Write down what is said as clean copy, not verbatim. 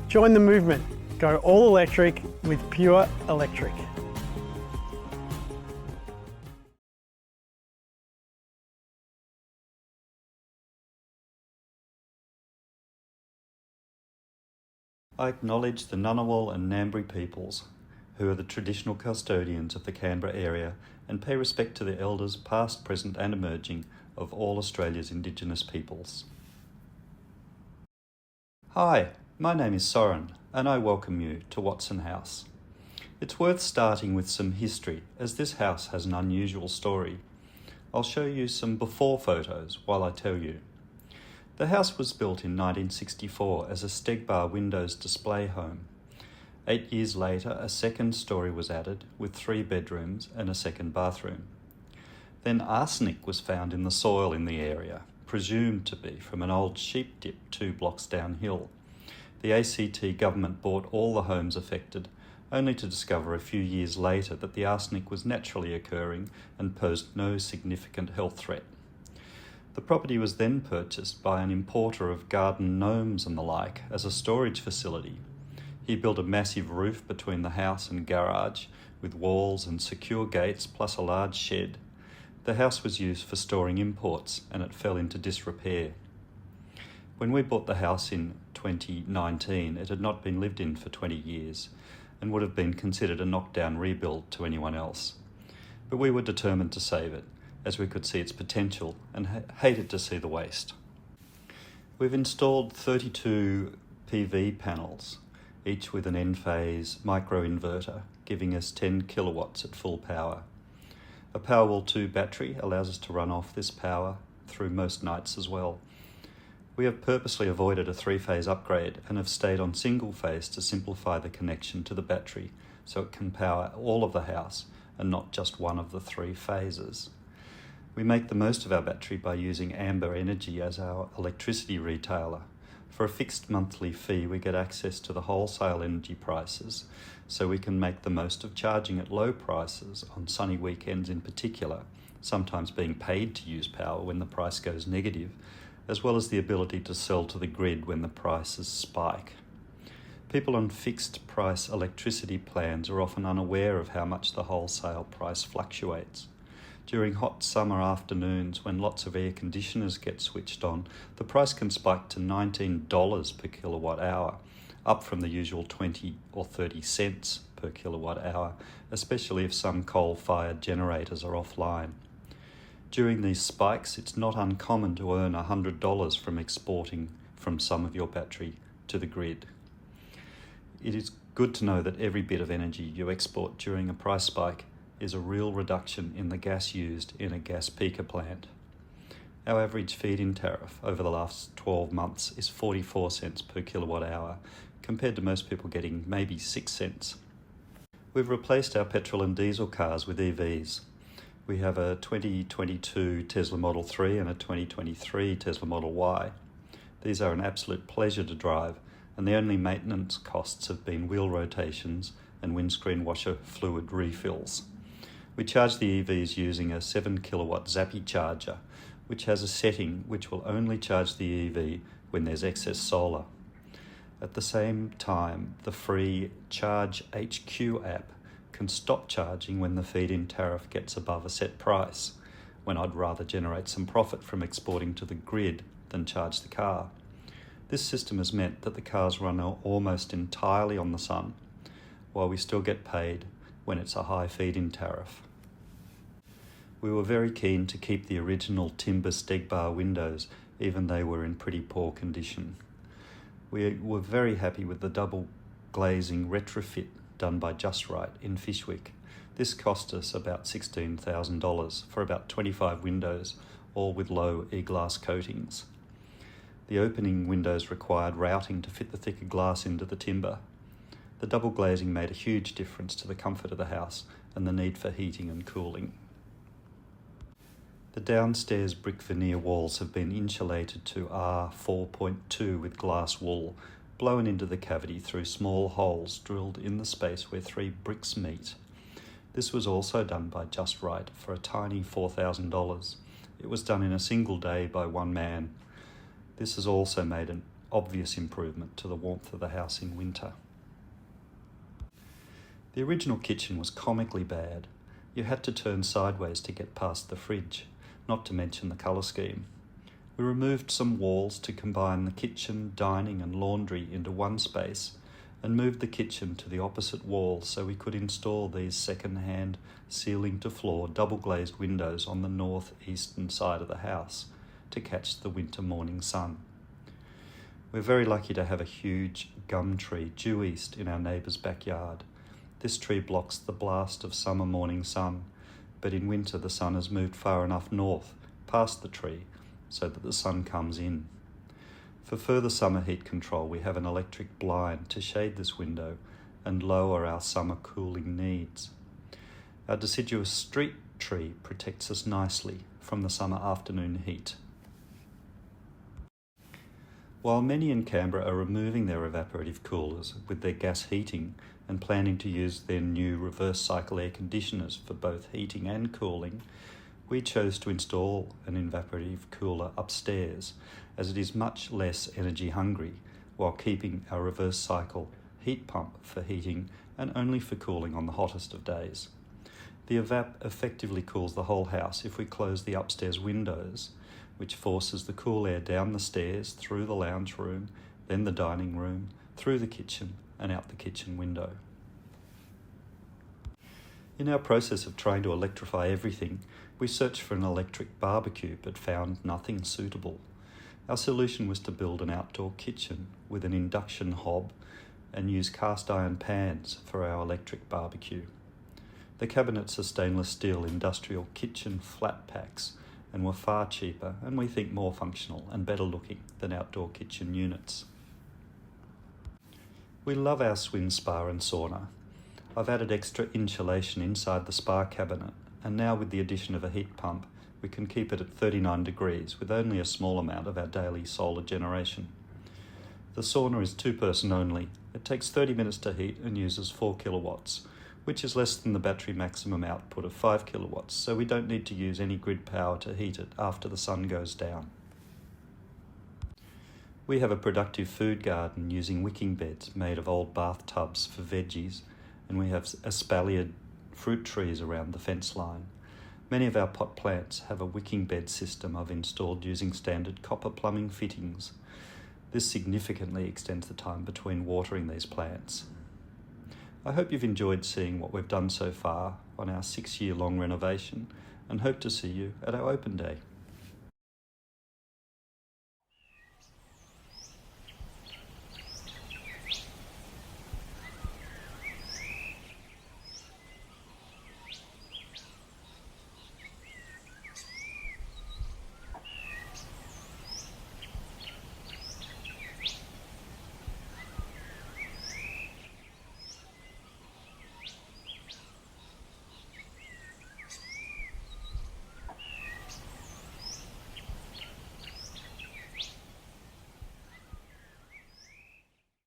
Join the movement. Go all electric with Pure Electric. I acknowledge the Ngunnawal and Ngambri peoples, who are the traditional custodians of the Canberra area, and pay respect to the elders past, present and emerging of all Australia's Indigenous peoples. Hi, my name is Soren, and I welcome you to Watson House. It's worth starting with some history, as this house has an unusual story. I'll show you some before photos while I tell you. The house was built in 1964 as a Stegbar windows display home. 8 years later, a second story was added with 3 bedrooms and a second bathroom. Then arsenic was found in the soil in the area, presumed to be from an old sheep dip 2 blocks downhill. The ACT government bought all the homes affected, only to discover a few years later that the arsenic was naturally occurring and posed no significant health threat. The property was then purchased by an importer of garden gnomes and the like as a storage facility. He built a massive roof between the house and garage with walls and secure gates plus a large shed. The house was used for storing imports and it fell into disrepair. When we bought the house in 2019, it had not been lived in for 20 years and would have been considered a knockdown rebuild to anyone else. But we were determined to save it, as we could see its potential and hated to see the waste. We've installed 32 PV panels, each with an N-phase microinverter, giving us 10 kilowatts at full power. A Powerwall 2 battery allows us to run off this power through most nights as well. We have purposely avoided a 3-phase upgrade and have stayed on single phase to simplify the connection to the battery so it can power all of the house and not just one of the 3 phases. We make the most of our battery by using Amber Energy as our electricity retailer. For a fixed monthly fee, we get access to the wholesale energy prices, so we can make the most of charging at low prices on sunny weekends in particular, sometimes being paid to use power when the price goes negative, as well as the ability to sell to the grid when the prices spike. People on fixed price electricity plans are often unaware of how much the wholesale price fluctuates. During hot summer afternoons when lots of air conditioners get switched on, the price can spike to $19 per kilowatt hour, up from the usual 20 or 30 cents per kilowatt hour, especially if some coal-fired generators are offline. During these spikes, it's not uncommon to earn $100 from exporting from some of your battery to the grid. It is good to know that every bit of energy you export during a price spike is a real reduction in the gas used in a gas peaker plant. Our average feed-in tariff over the last 12 months is 44 cents per kilowatt hour, compared to most people getting maybe 6 cents. We've replaced our petrol and diesel cars with EVs. We have a 2022 Tesla Model 3 and a 2023 Tesla Model Y. These are an absolute pleasure to drive, and the only maintenance costs have been wheel rotations and windscreen washer fluid refills. We charge the EVs using a 7 kilowatt Zappi charger, which has a setting which will only charge the EV when there's excess solar. At the same time, the free Charge HQ app can stop charging when the feed-in tariff gets above a set price, when I'd rather generate some profit from exporting to the grid than charge the car. This system has meant that the cars run almost entirely on the sun, while we still get paid when it's a high feed-in tariff. We were very keen to keep the original timber Stegbar windows, even they were in pretty poor condition. We were very happy with the double glazing retrofit done by Just Right in Fyshwick. This cost us about $16,000 for about 25 windows, all with low e-glass coatings. The opening windows required routing to fit the thicker glass into the timber. The double glazing made a huge difference to the comfort of the house and the need for heating and cooling. The downstairs brick veneer walls have been insulated to R4.2 with glass wool, blown into the cavity through small holes drilled in the space where 3 bricks meet. This was also done by Just Right for a tiny $4,000. It was done in a single day by one man. This has also made obvious improvement to the warmth of the house in winter. The original kitchen was comically bad. You had to turn sideways to get past the fridge, not to mention the colour scheme. We removed some walls to combine the kitchen, dining and laundry into one space and moved the kitchen to the opposite wall so we could install these second-hand ceiling-to-floor double-glazed windows on the north-eastern side of the house to catch the winter morning sun. We're very lucky to have a huge gum tree due east in our neighbour's backyard. This tree blocks the blast of summer morning sun, but in winter the sun has moved far enough north past the tree so that the sun comes in. For further summer heat control, we have an electric blind to shade this window and lower our summer cooling needs. Our deciduous street tree protects us nicely from the summer afternoon heat. While many in Canberra are removing their evaporative coolers with their gas heating and planning to use their new reverse cycle air conditioners for both heating and cooling, we chose to install an evaporative cooler upstairs as it is much less energy hungry while keeping our reverse cycle heat pump for heating and only for cooling on the hottest of days. The evap effectively cools the whole house if we close the upstairs windows, which forces the cool air down the stairs, through the lounge room, then the dining room, through the kitchen and out the kitchen window. In our process of trying to electrify everything, we searched for an electric barbecue but found nothing suitable. Our solution was to build an outdoor kitchen with an induction hob and use cast iron pans for our electric barbecue. The cabinets are stainless steel industrial kitchen flat packs and were far cheaper and we think more functional and better looking than outdoor kitchen units. We love our swim spa and sauna. I've added extra insulation inside the spa cabinet, and now with the addition of a heat pump, we can keep it at 39 degrees with only a small amount of our daily solar generation. The sauna is 2-person only. It takes 30 minutes to heat and uses 4 kilowatts, which is less than the battery maximum output of 5 kilowatts, so we don't need to use any grid power to heat it after the sun goes down. We have a productive food garden using wicking beds made of old bathtubs for veggies, and we have espaliered fruit trees around the fence line. Many of our pot plants have a wicking bed system I've installed using standard copper plumbing fittings. This significantly extends the time between watering these plants. I hope you've enjoyed seeing what we've done so far on our 6-year-long renovation and hope to see you at our open day.